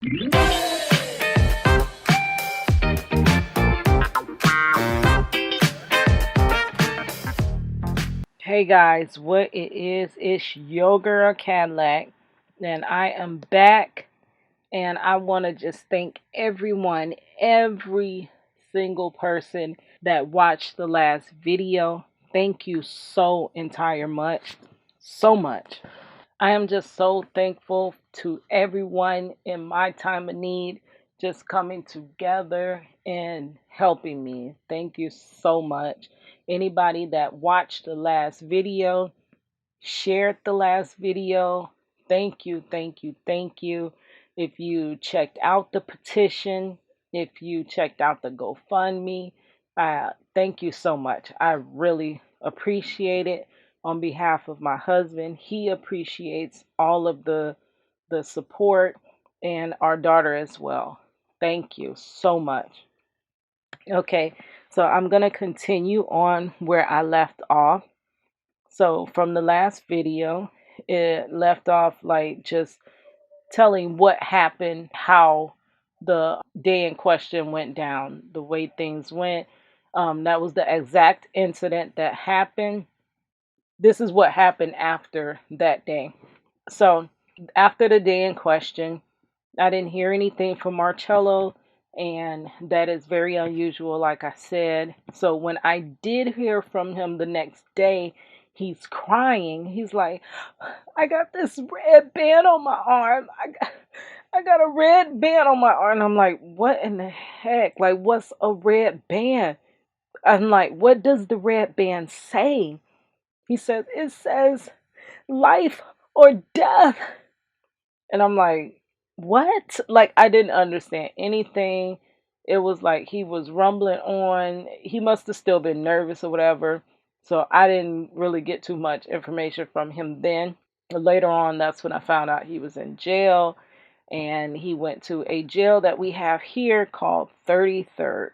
Hey guys, what it is, it's your girl Cadillac, and I am back, and I want to just thank everyone, every single person that watched the last video. Thank you so much. I am just so thankful to everyone in my time of need just coming together and helping me. Thank you so much. Anybody that watched the last video, shared the last video, thank you, thank you, thank you. If you checked out the petition, if you checked out the GoFundMe, thank you so much. I really appreciate it. On behalf of my husband, he appreciates all of the support, and our daughter as well. Thank you so much. Okay, so I'm going to continue on where I left off. So from the last video, it left off like just telling what happened, how the day in question went down, the way things went. That was the exact incident that happened. This is what happened after that day. So after the day in question, I didn't hear anything from Marchello, and that is very unusual, like I said. So when I did hear from him the next day, he's crying. He's like, I got this red band on my arm. I got a red band on my arm. And I'm like, what in the heck? Like, what's a red band? I'm like, what does the red band say? He says, it says life or death. And I'm like, what? Like, I didn't understand anything. It was like he was rumbling on. He must have still been nervous or whatever. So I didn't really get too much information from him then. Later on, that's when I found out he was in jail. And he went to a jail that we have here called 33rd.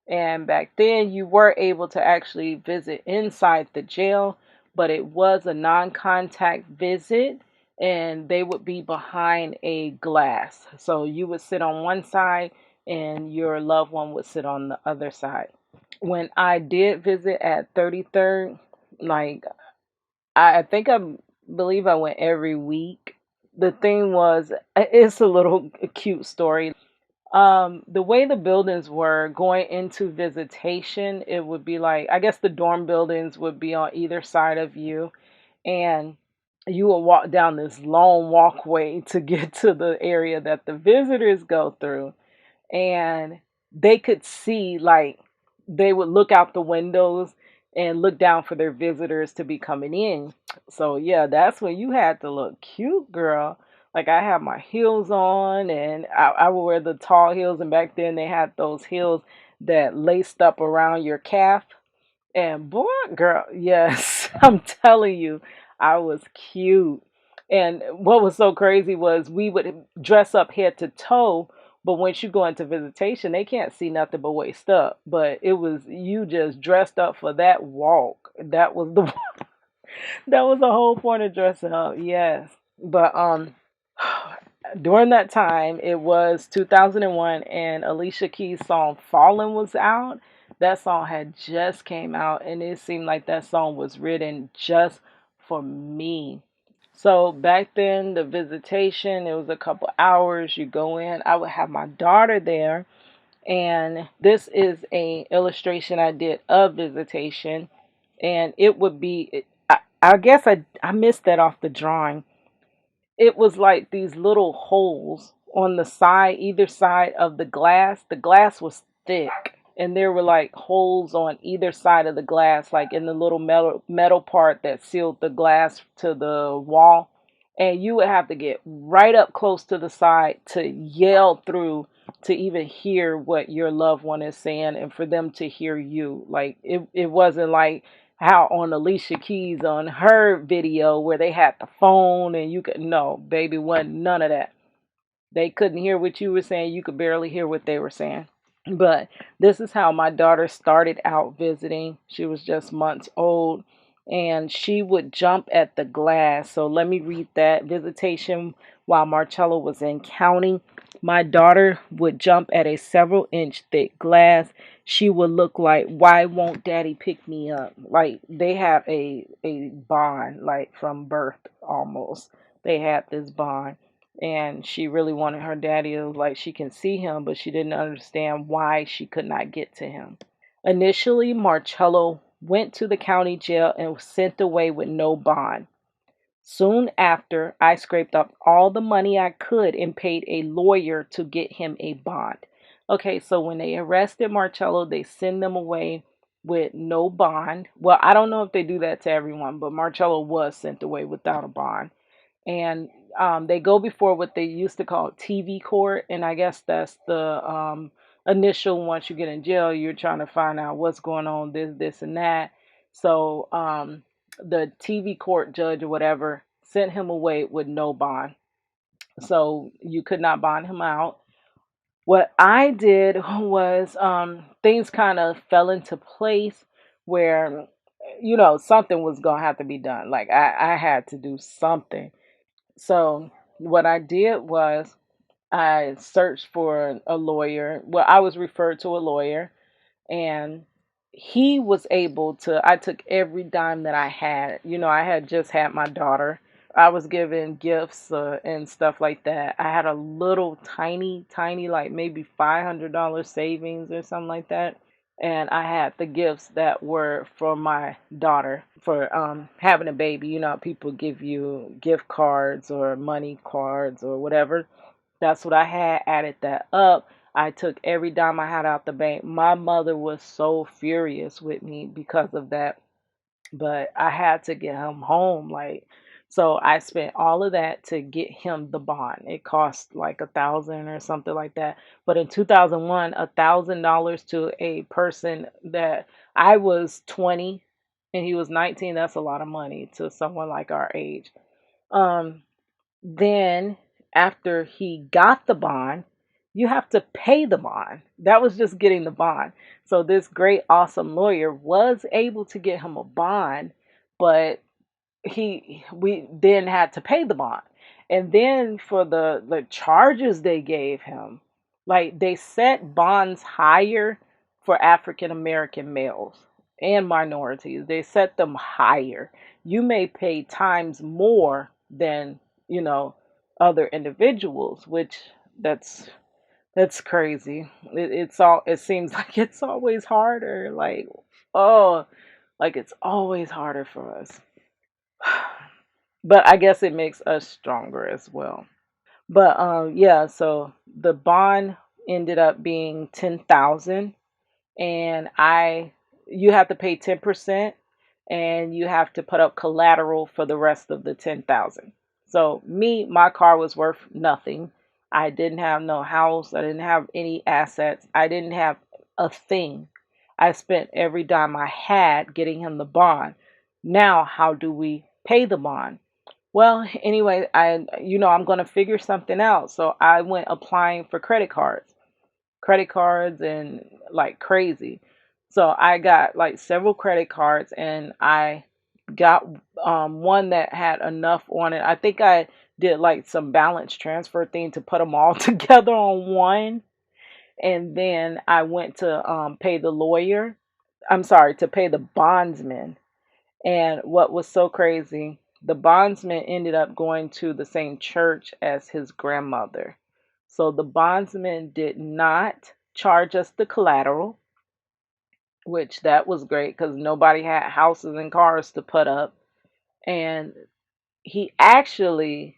And back then, you were able to actually visit inside the jail, but it was a non-contact visit, and they would be behind a glass. So you would sit on one side and your loved one would sit on the other side. When I did visit at 33rd, like I believe I went every week. The thing was, it's a little cute story. The way the buildings were going into visitation, it would be like, I guess the dorm buildings would be on either side of you, and you will walk down this long walkway to get to the area that the visitors go through. And they could see, like, they would look out the windows and look down for their visitors to be coming in. So yeah, that's when you had to look cute, girl. Like, I had my heels on, and I would wear the tall heels, and back then they had those heels that laced up around your calf. And boy, girl, yes, I'm telling you, I was cute. And what was so crazy was we would dress up head to toe, but once you go into visitation, they can't see nothing but waist up. But it was, you just dressed up for that walk. That was the that was the whole point of dressing up. Yes. But during that time, it was 2001, and Alicia Keys' song "Fallen" was out. That song had just came out, and it seemed like that song was written just for me. So back then, the visitation, it was a couple hours. You go in. I would have my daughter there, and this is a illustration I did of visitation, and it would be. I guess I missed that off the drawing. It was like these little holes on the side, either side of the glass. The glass was thick, and there were like holes on either side of the glass, like in the little metal part that sealed the glass to the wall. And you would have to get right up close to the side to yell through to even hear what your loved one is saying, and for them to hear you. Like, it wasn't like how on Alicia Keys on her video where they had the phone and you could, no, baby, wasn't none of that. They couldn't hear what you were saying. You could barely hear what they were saying. But this is how my daughter started out visiting. She was just months old, and she would jump at the glass. So let me read that. Visitation while Marchello was in county. My daughter would jump at a several inch thick glass. She would look like, why won't daddy pick me up? Like they have a bond, like from birth almost. They had this bond. And she really wanted her daddy. It was like she can see him, but she didn't understand why she could not get to him. Initially, Marcello went to the county jail and was sent away with no bond. Soon after, I scraped up all the money I could and paid a lawyer to get him a bond. Okay, so when they arrested Marcello, they send them away with no bond. Well, I don't know if they do that to everyone, but Marcello was sent away without a bond. And they go before what they used to call TV court, and I guess that's the initial. Once you get in jail, you're trying to find out what's going on, this, and that. So the TV court judge or whatever sent him away with no bond, so you could not bond him out. What I did was things kind of fell into place where something was gonna have to be done. Like I had to do something. So what I did was I searched for a lawyer. Well, I was referred to a lawyer, and he was able to. I took every dime that I had. I had just had my daughter. I was given gifts and stuff like that. I had a little tiny, tiny, like maybe $500 savings or something like that. And I had the gifts that were for my daughter for having a baby. People give you gift cards or money cards or whatever. That's what I had, added that up. I took every dime I had out the bank. My mother was so furious with me because of that, but I had to get him home. So I spent all of that to get him the bond. It cost like 1,000 or something like that. But in 2001, $1,000 to a person that I was 20 and he was 19, that's a lot of money to someone like our age. Um, then, after he got the bond, you have to pay the bond. That was just getting the bond. So, this great, awesome lawyer was able to get him a bond, but we then had to pay the bond. And then for the charges they gave him, like they set bonds higher for African American males and minorities. They set them higher. You may pay times more than, you know, other individuals, which that's that's crazy. It seems like it's always harder. Oh, like it's always harder for us. But I guess it makes us stronger as well. But yeah, so the bond ended up being 10,000, and I you have to pay 10%, and you have to put up collateral for the rest of the 10,000. So my car was worth nothing. I didn't have no house, I didn't have any assets, I didn't have a thing. I spent every dime I had getting him the bond. Now, how do we pay the bond? Well, anyway, I'm going to figure something out. So I went applying for credit cards and like crazy. So I got like several credit cards, and I got one that had enough on it. I think I did like some balance transfer thing to put them all together on one. And then I went to pay the lawyer. I'm sorry, to pay the bondsman. And what was so crazy, the bondsman ended up going to the same church as his grandmother. So the bondsman did not charge us the collateral, which that was great because nobody had houses and cars to put up. And he actually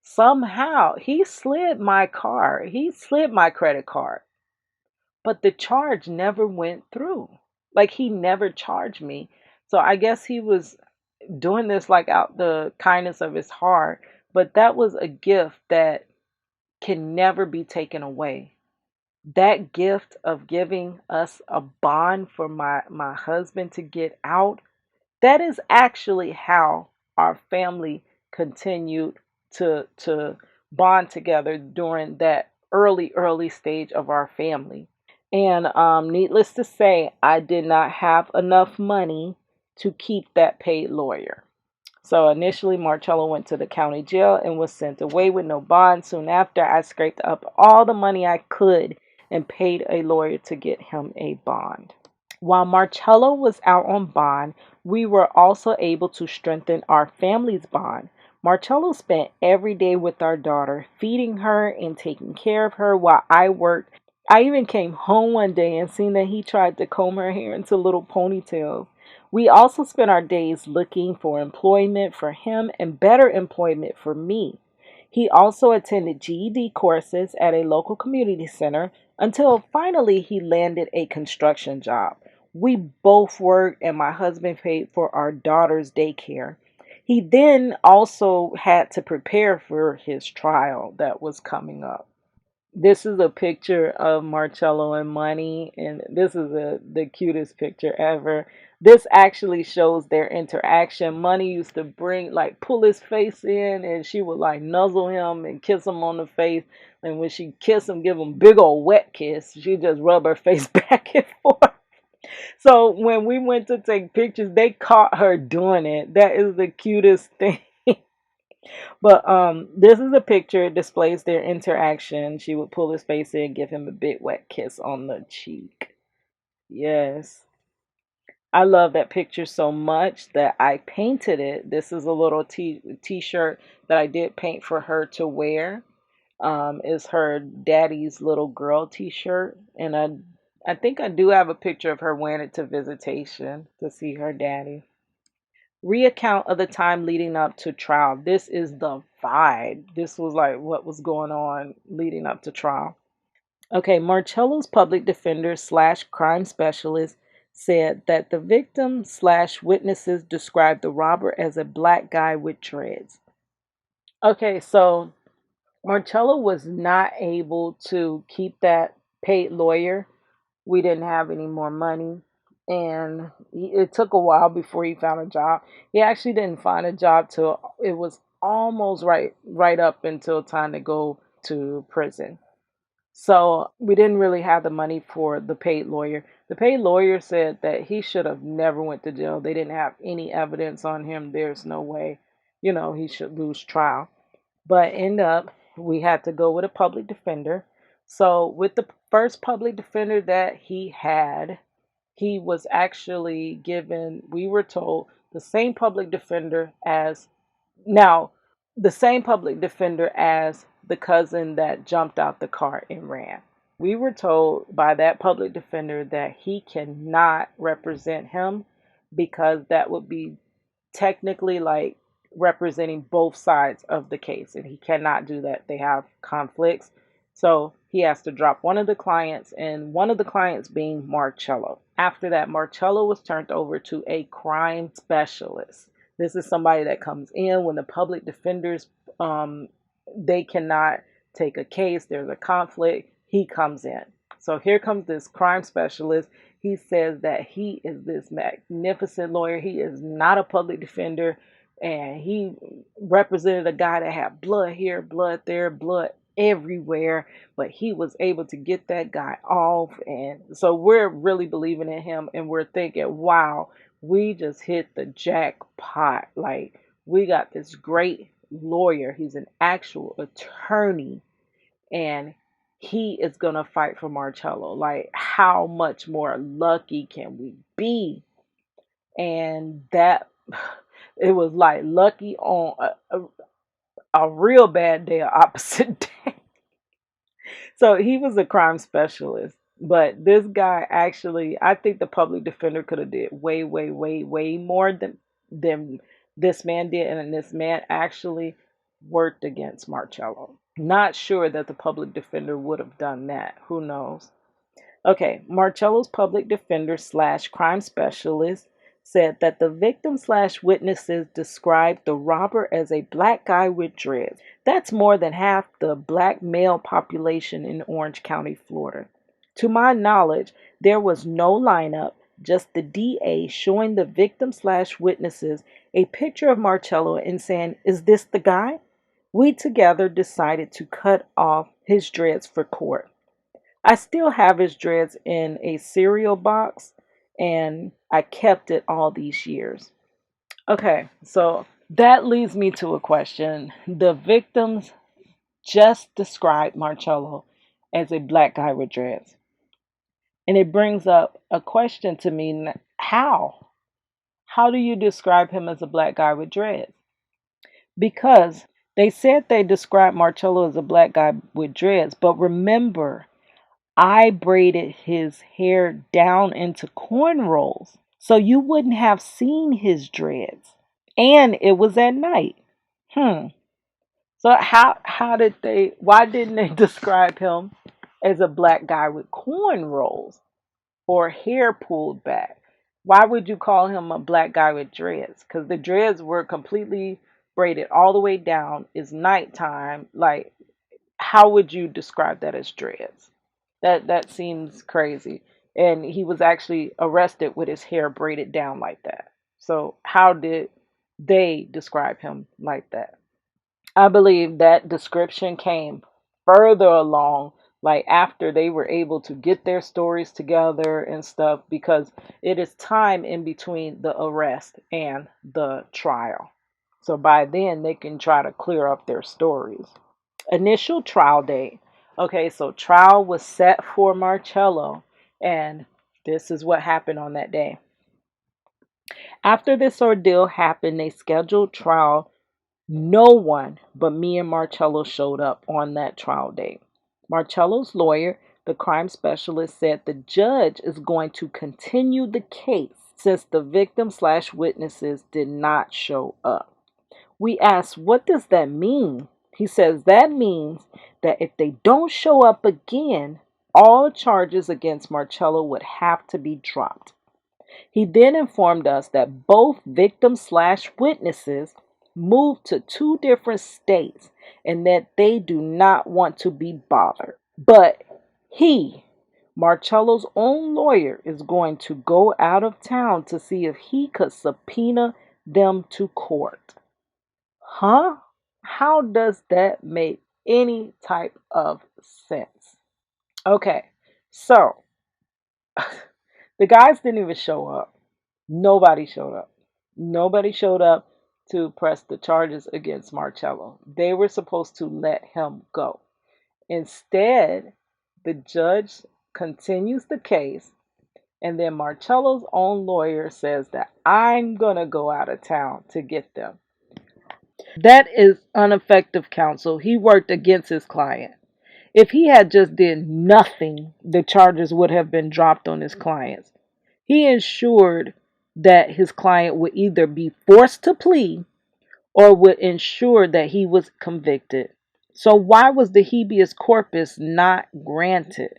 somehow he slid my car. He slid my credit card, but the charge never went through. Like he never charged me. So I guess he was doing this like out the kindness of his heart, but that was a gift that can never be taken away. That gift of giving us a bond for my husband to get out, that is actually how our family continued to bond together during that early stage of our family. And needless to say, I did not have enough money to keep that paid lawyer. So initially, Marcello went to the county jail and was sent away with no bond. Soon after, I scraped up all the money I could and paid a lawyer to get him a bond. While Marcello was out on bond, we were also able to strengthen our family's bond. Marcello spent every day with our daughter, feeding her and taking care of her while I worked. I even came home one day and seen that he tried to comb her hair into little ponytails. We also spent our days looking for employment for him and better employment for me. He also attended GED courses at a local community center until finally he landed a construction job. We both worked, and my husband paid for our daughter's daycare. He then also had to prepare for his trial that was coming up. This is a picture of Marcello and Money, and this is the cutest picture ever. This actually shows their interaction. Money used to pull his face in, and she would like nuzzle him and kiss him on the face. And when she kissed him, give him big old wet kiss, she just rub her face back and forth. So when we went to take pictures, they caught her doing it. That is the cutest thing. But this is a picture. It displays their interaction. She would pull his face in, give him a big wet kiss on the cheek. Yes. I love that picture so much that I painted it. This is a little t-shirt that I did paint for her to wear. Is her daddy's little girl t-shirt, and I think I do have a picture of her wearing it to visitation to see her daddy. Recount of the time leading up to trial. This is the vibe. This was like what was going on leading up to trial. Okay, Marcello's public defender slash crime specialist said that the victim slash witnesses described the robber as a black guy with dreads. Okay, so Marcello was not able to keep that paid lawyer. We didn't have any more money, and it took a while before he found a job. He actually didn't find a job till it was almost right up until time to go to prison. So we didn't really have the money for the paid lawyer. The paid lawyer said that he should have never went to jail. They didn't have any evidence on him. There's no way, he should lose trial. But end up, we had to go with a public defender. So with the first public defender that he had, he was actually given, we were told, the same public defender as now, the same public defender as the cousin that jumped out the car and ran. We were told by that public defender that he cannot represent him because that would be technically like representing both sides of the case, and he cannot do that. They have conflicts. So he has to drop one of the clients, and one of the clients being Marcello. After that, Marcello was turned over to a crime specialist. This is somebody that comes in when the public defenders they cannot take a case. There's a conflict. He comes in. So here comes this crime specialist. He says that he is this magnificent lawyer. He is not a public defender, and he represented a guy that had blood here, blood there, blood everywhere, but he was able to get that guy off. And so we're really believing in him, and we're thinking, wow, we just hit the jackpot. Like, we got this great lawyer. He's an actual attorney, and he is going to fight for Marcello. Like, how much more lucky can we be? And that, it was like lucky on a real bad day, or opposite day. So he was a crime specialist. But this guy actually, I think the public defender could have did way, way, way, way more than this man did. And this man actually worked against Marcello. Not sure that the public defender would have done that. Who knows? Okay, Marcello's public defender slash crime specialist said that the victim slash witnesses described the robber as a black guy with dreads. That's more than half the black male population in Orange County, Florida. To my knowledge, there was no lineup, just the DA showing the victim slash witnesses a picture of Marcello and saying, "Is this the guy?" We together decided to cut off his dreads for court. I still have his dreads in a cereal box, and I kept it all these years. Okay, so That leads me to a question. The victims just described Marcello as a black guy with dreads. And it brings up a question to me. How? How do you describe him as a black guy with dreads? Because they said they described Marcello as a black guy with dreads, but remember, I braided his hair down into cornrows, so you wouldn't have seen his dreads. And it was at night. Hmm. So how did they why didn't they describe him as a black guy with cornrows or hair pulled back? Why would you call him a black guy with dreads? Because the dreads were completely braided all the way down. It's nighttime. Like, how would you describe that as dreads? That seems crazy. And he was actually arrested with his hair braided down like that. So how did they describe him like that? I believe that description came further along, like after they were able to get their stories together and stuff, because it is time in between the arrest and the trial. So by then, they can try to clear up their stories. Initial trial date. Okay, so trial was set for Marcello, and this is what happened on that day. After this ordeal happened, they scheduled trial. No one but me and Marcello showed up on that trial date. Marcello's lawyer, the crime specialist, said the judge is going to continue the case since the victim/witnesses did not show up. We asked, what does that mean? He says that means that if they don't show up again, all charges against Marcello would have to be dropped. He then informed us that both victims/witnesses moved to two different states and that they do not want to be bothered. But he, Marcello's own lawyer, is going to go out of town to see if he could subpoena them to court. Huh? How does that make any type of sense? Okay, so the guys didn't even show up. Nobody showed up. Nobody showed up to press the charges against Marcello. They were supposed to let him go. Instead, the judge continues the case, and then Marcello's own lawyer says that I'm going to go out of town to get them. That is ineffective counsel. He worked against his client. If he had just did nothing, the charges would have been dropped on his clients. He ensured that his client would either be forced to plea or would ensure that he was convicted. So why was the habeas corpus not granted?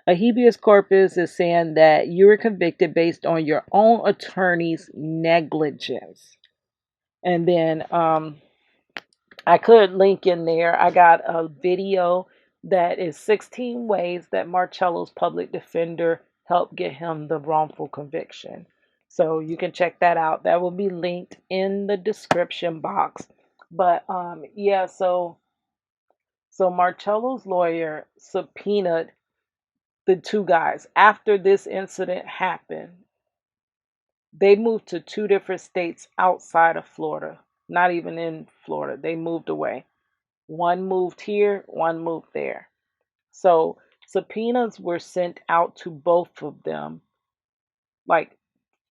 A habeas corpus is saying that you were convicted based on your own attorney's negligence. And then I could link in there. I got a video that is 16 ways that Marcello's public defender helped get him the wrongful conviction. So you can check that out. That will be linked in the description box. But yeah, so Marcello's lawyer subpoenaed the two guys. After this incident happened, they moved to two different states outside of Florida. Not even in Florida. They moved away. One moved here, one moved there. So subpoenas were sent out to both of them like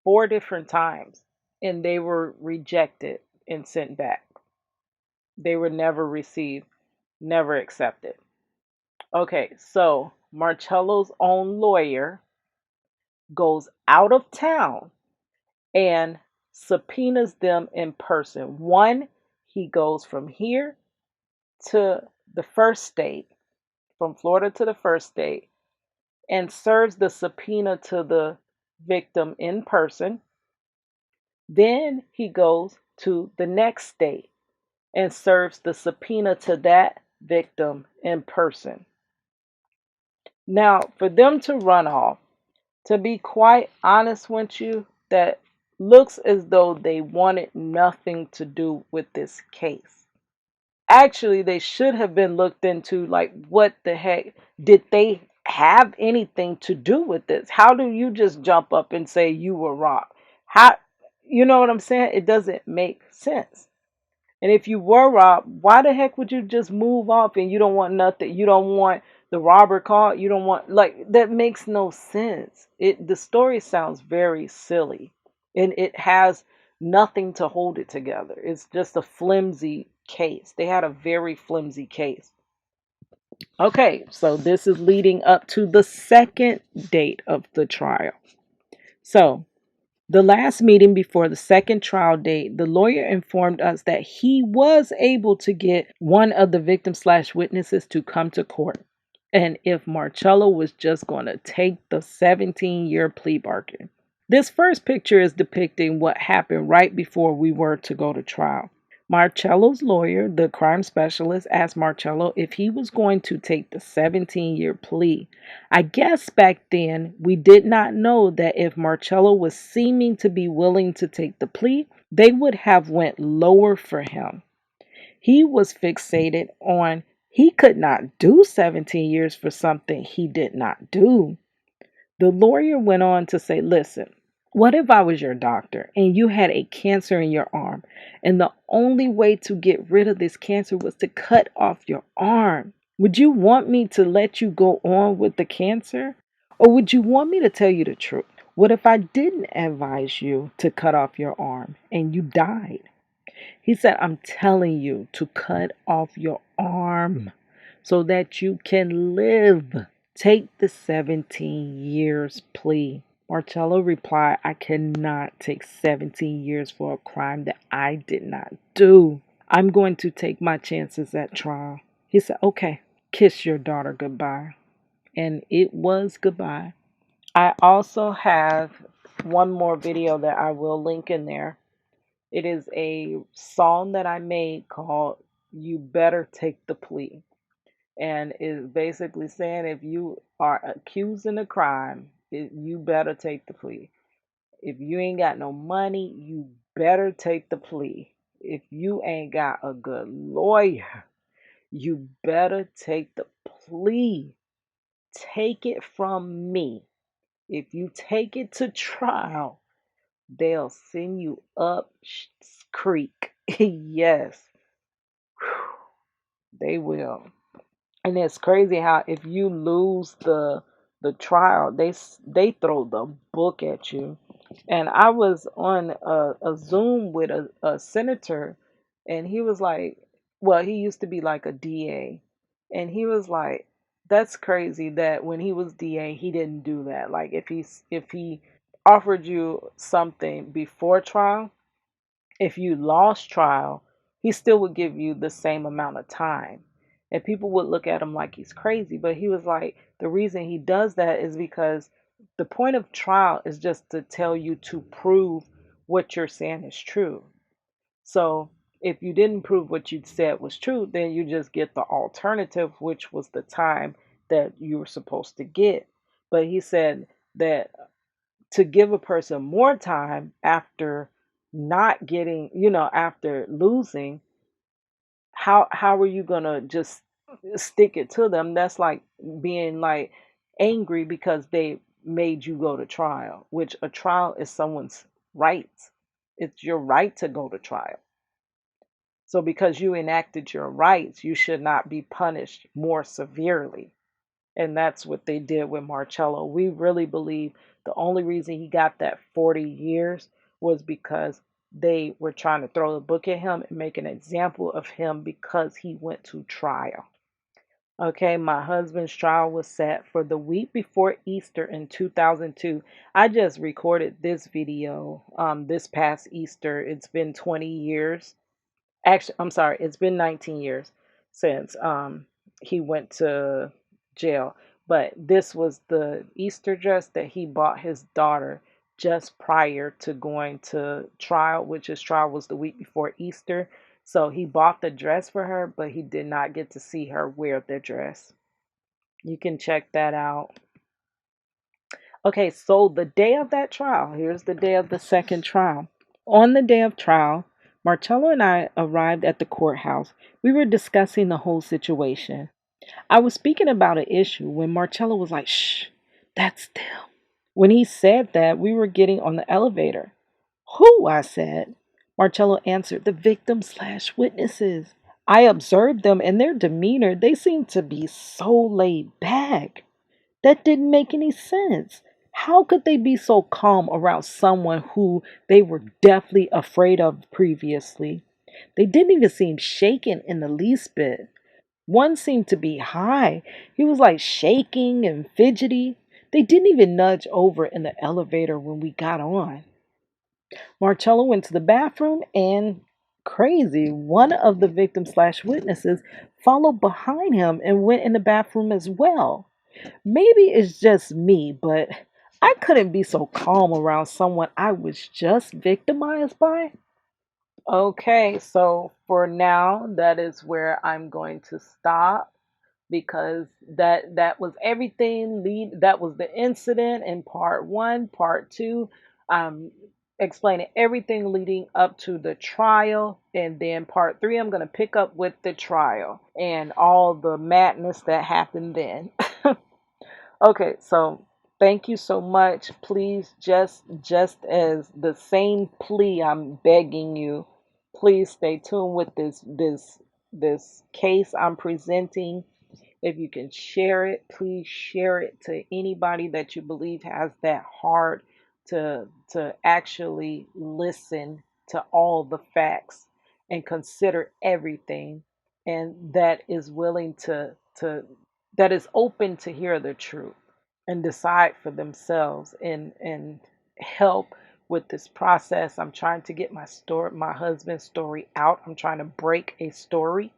4 different times, and they were rejected and sent back. They were never received, never accepted. Okay, so Marcello's own lawyer goes out of town and subpoenas them in person. One, he goes from here to the first state, from Florida to the first state, and serves the subpoena to the victim in person. Then he goes to the next state and serves the subpoena to that victim in person. Now, for them to run off, to be quite honest with you, that looks as though they wanted nothing to do with this case. Actually, they should have been looked into, like, what the heck, did they have anything to do with this? How do you just jump up and say you were wrong? How, you know what I'm saying? It doesn't make sense. And if you were robbed, why the heck would you just move off and you don't want nothing? You don't want the robber caught. You don't want, like, that makes no sense. The story sounds very silly, and it has nothing to hold it together. It's just a flimsy case. They had a very flimsy case. Okay, so this is leading up to the second date of the trial. So the last meeting before the second trial date, the lawyer informed us that he was able to get one of the victim/witnesses to come to court. And if Marcello was just going to take the 17-year plea bargain. This first picture is depicting what happened right before we were to go to trial. Marcello's lawyer, the crime specialist, asked Marcello if he was going to take the 17-year plea. I guess back then we did not know that if Marcello was seeming to be willing to take the plea, they would have went lower for him. He was fixated on he could not do 17 years for something he did not do. The lawyer went on to say, listen, what if I was your doctor and you had a cancer in your arm and the only way to get rid of this cancer was to cut off your arm? Would you want me to let you go on with the cancer? Or would you want me to tell you the truth? What if I didn't advise you to cut off your arm and you died? He said, I'm telling you to cut off your arm so that you can live. Take the 17 years plea. Marcello replied, I cannot take 17 years for a crime that I did not do. I'm going to take my chances at trial. He said, okay, kiss your daughter goodbye. And it was goodbye. I also have one more video that I will link in there. It is a song that I made called You Better Take the Plea. And is basically saying if you are accused in a crime, you better take the plea. If you ain't got no money, you better take the plea. If you ain't got a good lawyer, you better take the plea. Take it from me. If you take it to trial, they'll send you up creek. Yes, they will. And it's crazy how if you lose the trial, they throw the book at you. And I was on a Zoom with a senator, and he was like, well, he used to be like a DA, and he was like, that's crazy that when he was DA, he didn't do that. Like if he offered you something before trial, if you lost trial, he still would give you the same amount of time. And people would look at him like he's crazy. But he was like, the reason he does that is because the point of trial is just to tell you to prove what you're saying is true. So if you didn't prove what you said was true, then you just get the alternative, which was the time that you were supposed to get. But he said that to give a person more time after not getting, after losing, how are you gonna just stick it to them? That's like being like angry because they made you go to trial, which a trial is someone's rights. It's your right to go to trial. So because you enacted your rights, you should not be punished more severely. And that's what they did with Marcello. We really believe the only reason he got that 40 years was because they were trying to throw the book at him and make an example of him because he went to trial. Okay, my husband's trial was set for the week before Easter in 2002. I just recorded this video this past Easter. It's been 20 years. Actually, I'm sorry, it's been 19 years since he went to jail. But this was the Easter dress that he bought his daughter just prior to going to trial, which his trial was the week before Easter. So he bought the dress for her, but he did not get to see her wear the dress. You can check that out. Okay, so the day of that trial, here's the day of the second trial. On the day of trial, Marcello and I arrived at the courthouse. We were discussing the whole situation. I was speaking about an issue when Marcello was like, shh, that's still. When he said that, we were getting on the elevator. Who? I said. Marcello answered, "The victim/witnesses. I observed them and their demeanor. They seemed to be so laid back. That didn't make any sense. How could they be so calm around someone who they were deathly afraid of previously? They didn't even seem shaken in the least bit. One seemed to be high. He was like shaking and fidgety. They didn't even nudge over in the elevator when we got on." Marcello went to the bathroom and crazy, one of the victim/witnesses followed behind him and went in the bathroom as well. Maybe it's just me, but I couldn't be so calm around someone I was just victimized by. Okay, so for now, that is where I'm going to stop because that was everything lead that was the incident in part 1. Part 2, um explaining everything leading up to the trial, and then part 3 I'm going to pick up with the trial and all the madness that happened then. Okay, so thank you so much. Please, just as the same plea, I'm begging you, please stay tuned with this case I'm presenting. If you can share it, please share it to anybody that you believe has that heart to actually listen to all the facts and consider everything, and that is willing to that is open to hear the truth and decide for themselves and help with this process. I'm trying to get my husband's story out. I'm trying to break a story.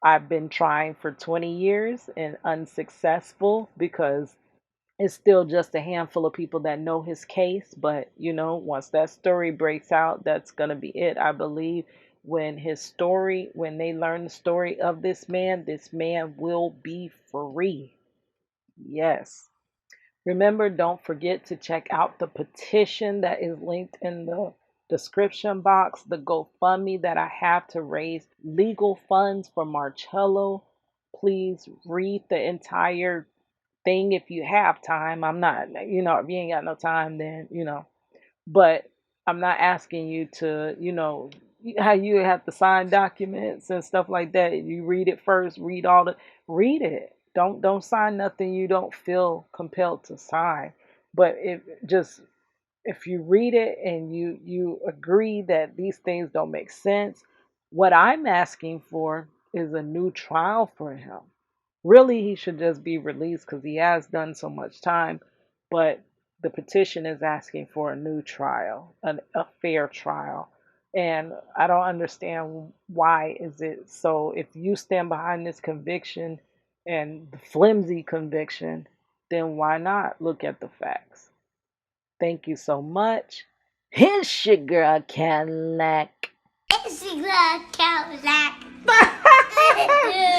I've been trying for 20 years and unsuccessful because it's still just a handful of people that know his case. But, once that story breaks out, that's going to be it. I believe when they learn the story of this man will be free. Yes. Remember, don't forget to check out the petition that is linked in the description box, the GoFundMe that I have to raise legal funds for Marcello. Please read the entire thing if you have time. I'm not, if you ain't got no time, then, but I'm not asking you to, how you have to sign documents and stuff like that. You read it first, read it. Don't sign nothing you don't feel compelled to sign. But if you read it and you agree that these things don't make sense, what I'm asking for is a new trial for him. Really, he should just be released because he has done so much time. But the petition is asking for a new trial, a fair trial. And I don't understand why is it so. If you stand behind this conviction and the flimsy conviction, then why not look at the facts? Thank you so much. Here's your girl Cadillac. It's your girl Cadillac.